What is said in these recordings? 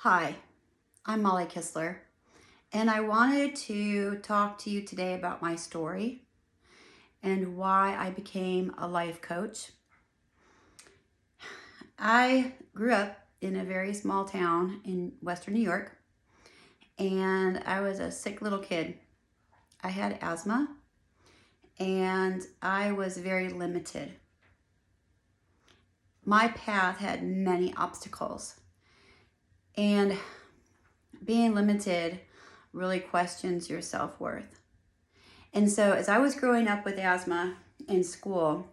Hi, I'm Molly Kistler, and I wanted to talk to you today about my story and why I became a life coach. I grew up in a very small town in Western New York, and I was a sick little kid. I had asthma, and I was very limited. My path had many obstacles, and being limited really questions your self-worth. And so as I was growing up with asthma in school,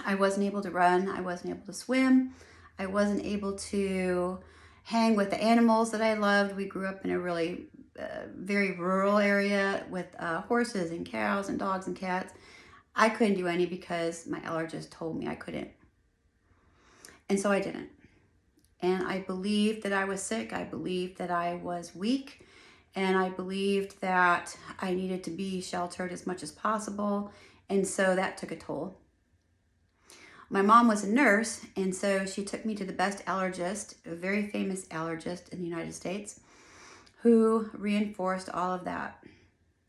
I wasn't able to run, I wasn't able to swim, I wasn't able to hang with the animals that I loved. We grew up in a really very rural area with horses and cows and dogs and cats. I couldn't do any because my allergist told me I couldn't. And so I didn't. And I believed that I was sick. I believed that I was weak. And I believed that I needed to be sheltered as much as possible. And so that took a toll. My mom was a nurse, and so she took me to the best allergist, a very famous allergist in the United States, who reinforced all of that.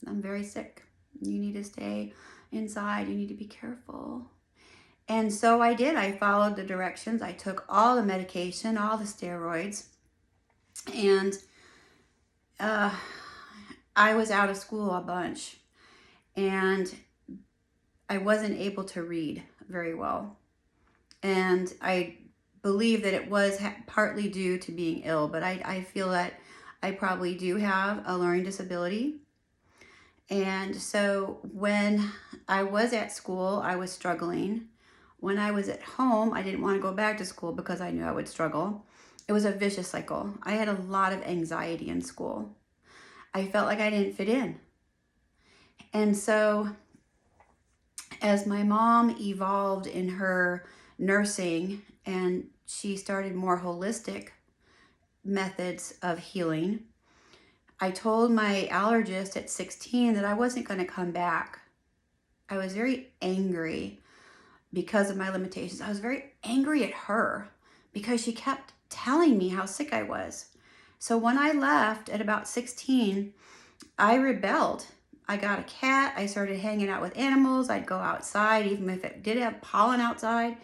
I'm very sick. You need to stay inside. You need to be careful. And so I did. I followed the directions. I took all the medication, all the steroids, and I was out of school a bunch, and I wasn't able to read very well. And I believe that it was partly due to being ill, but I feel that I probably do have a learning disability. And so when I was at school, I was struggling. When I was at home, I didn't want to go back to school because I knew I would struggle. It was a vicious cycle. I had a lot of anxiety in school. I felt like I didn't fit in. And so as my mom evolved in her nursing and she started more holistic methods of healing, I told my allergist at 16 that I wasn't going to come back. I was very angry because of my limitations. I was very angry at her because she kept telling me how sick I was. So when I left at about 16, I rebelled. I got a cat. I started hanging out with animals. I'd go outside, even if it did have pollen outside.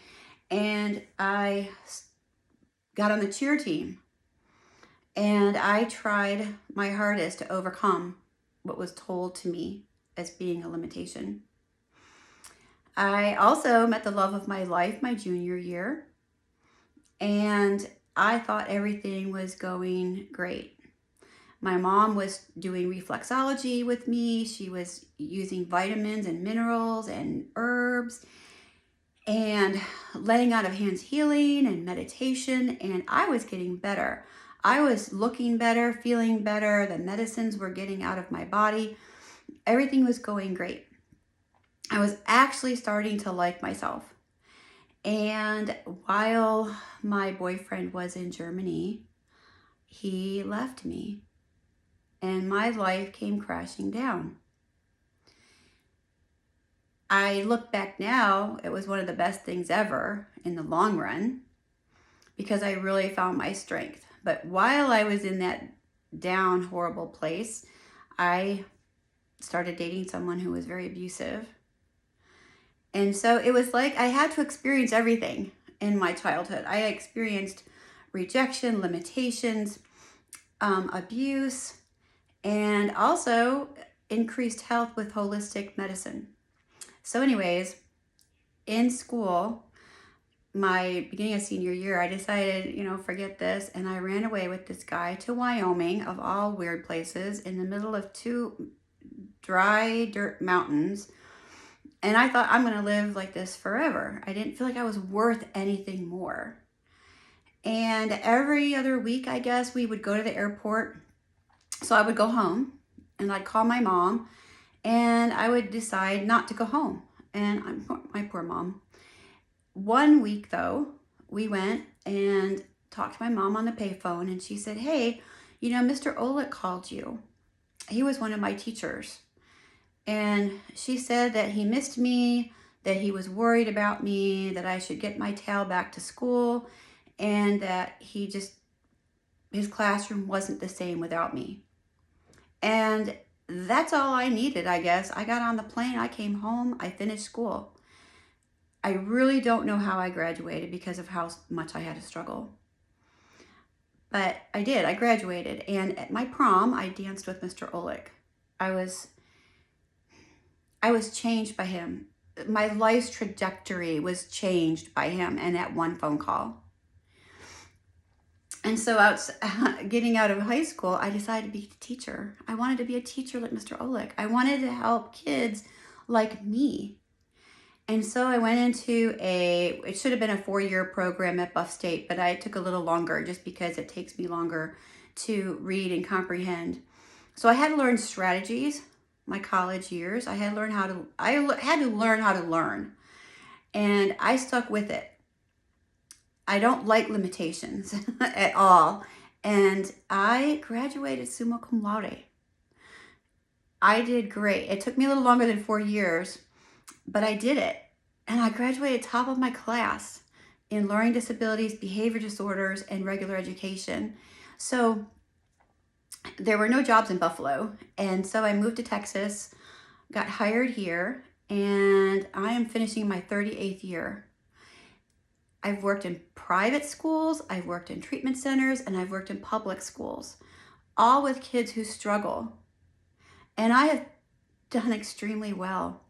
And I got on the cheer team. And I tried my hardest to overcome what was told to me as being a limitation. I also met the love of my life my junior year. And I thought everything was going great. My mom was doing reflexology with me. She was using vitamins and minerals and herbs and laying out of hands healing and meditation. And I was getting better. I was looking better, feeling better. The medicines were getting out of my body. Everything was going great. I was actually starting to like myself. And while my boyfriend was in Germany, he left me. And my life came crashing down. I look back now, it was one of the best things ever in the long run because I really found my strength. But while I was in that down, horrible place, I started dating someone who was very abusive. And so it was like I had to experience everything in my childhood. I experienced rejection, limitations, abuse, and also increased health with holistic medicine. So anyways, in school, my beginning of senior year, I decided, forget this. And I ran away with this guy to Wyoming, of all weird places, in the middle of two dry dirt mountains. And I thought, I'm going to live like this forever. I didn't feel like I was worth anything more. And every other week, I guess, we would go to the airport. So I would go home and I'd call my mom and I would decide not to go home. And my poor mom. One week though, we went and talked to my mom on the payphone and she said, hey, Mr. Olick called you. He was one of my teachers. And she said that he missed me, that he was worried about me, that I should get my tail back to school, and that he his classroom wasn't the same without me. And that's all I needed, I guess. I got on the plane, I came home, I finished school. I really don't know how I graduated because of how much I had to struggle. But I did, I graduated. And at my prom, I danced with Mr. Olick. I was changed by him. My life's trajectory was changed by him and that one phone call. And so getting out of high school, I decided to be a teacher. I wanted to be a teacher like Mr. Olick. I wanted to help kids like me. And so I went into it should have been a 4-year program at Buff State, but I took a little longer just because it takes me longer to read and comprehend. So I had to learn strategies, my college years. I had to learn how to learn. And I stuck with it. I don't like limitations at all. And I graduated summa cum laude. I did great. It took me a little longer than 4 years, but I did it. And I graduated top of my class in learning disabilities, behavior disorders, and regular education. So there were no jobs in Buffalo. And so I moved to Texas, got hired here, and I am finishing my 38th year. I've worked in private schools, I've worked in treatment centers, and I've worked in public schools, all with kids who struggle. And I have done extremely well.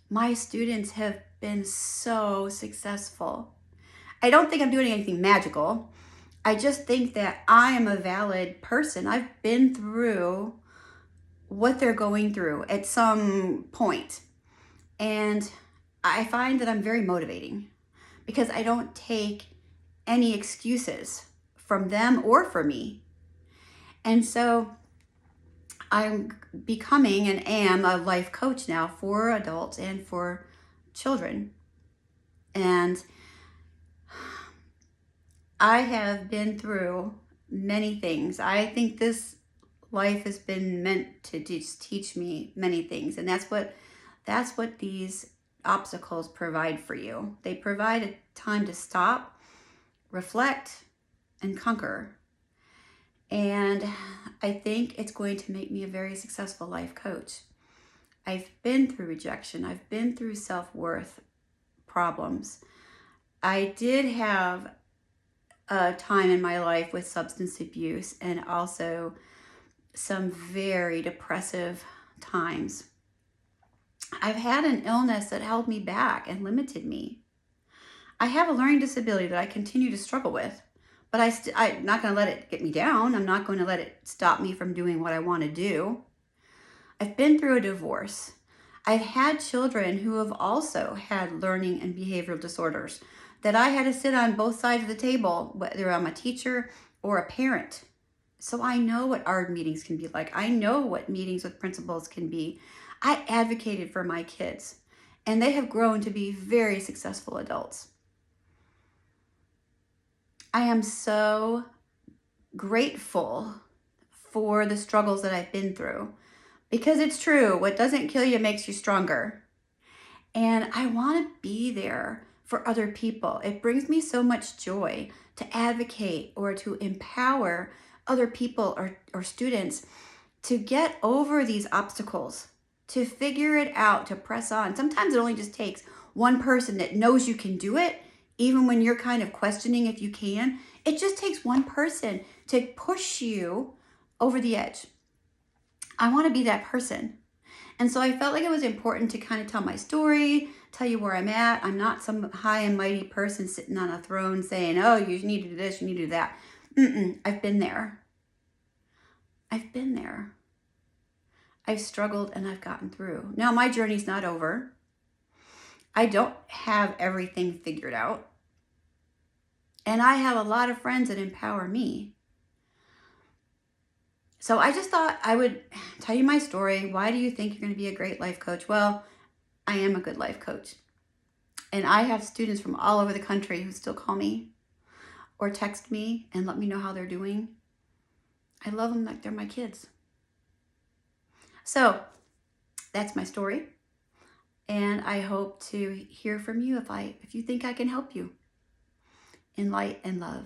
My students have been so successful. I don't think I'm doing anything magical. I just think that I am a valid person. I've been through what they're going through at some point. And I find that I'm very motivating because I don't take any excuses from them or for me. And so I'm becoming and am a life coach now for adults and for children. And I have been through many things. I think this life has been meant to just teach me many things. And that's what these obstacles provide for you. They provide a time to stop, reflect, and conquer. And I think it's going to make me a very successful life coach. I've been through rejection. I've been through self-worth problems. I did have a time in my life with substance abuse and also some very depressive times. I've had an illness that held me back and limited me. I have a learning disability that I continue to struggle with, but I'm not going to let it get me down. I'm not going to let it stop me from doing what I want to do. I've been through a divorce. I've had children who have also had learning and behavioral disorders that I had to sit on both sides of the table, whether I'm a teacher or a parent. So I know what ARD meetings can be like. I know what meetings with principals can be. I advocated for my kids, and they have grown to be very successful adults. I am so grateful for the struggles that I've been through, because it's true, what doesn't kill you makes you stronger. And I want to be there for other people. It brings me so much joy to advocate or to empower other people or students to get over these obstacles, to figure it out, to press on. Sometimes it only just takes one person that knows you can do it, even when you're kind of questioning if you can. It just takes one person to push you over the edge. I want to be that person. And so I felt like it was important to kind of tell my story, tell you where I'm at. I'm not some high and mighty person sitting on a throne saying, oh, you need to do this, you need to do that. I've been there. I've been there. I've struggled and I've gotten through. Now, my journey's not over. I don't have everything figured out. And I have a lot of friends that empower me. So I just thought I would tell you my story. Why do you think you're going to be a great life coach? Well, I am a good life coach. And I have students from all over the country who still call me or text me and let me know how they're doing. I love them like they're my kids. So that's my story. And I hope to hear from you if you think I can help you in light and love.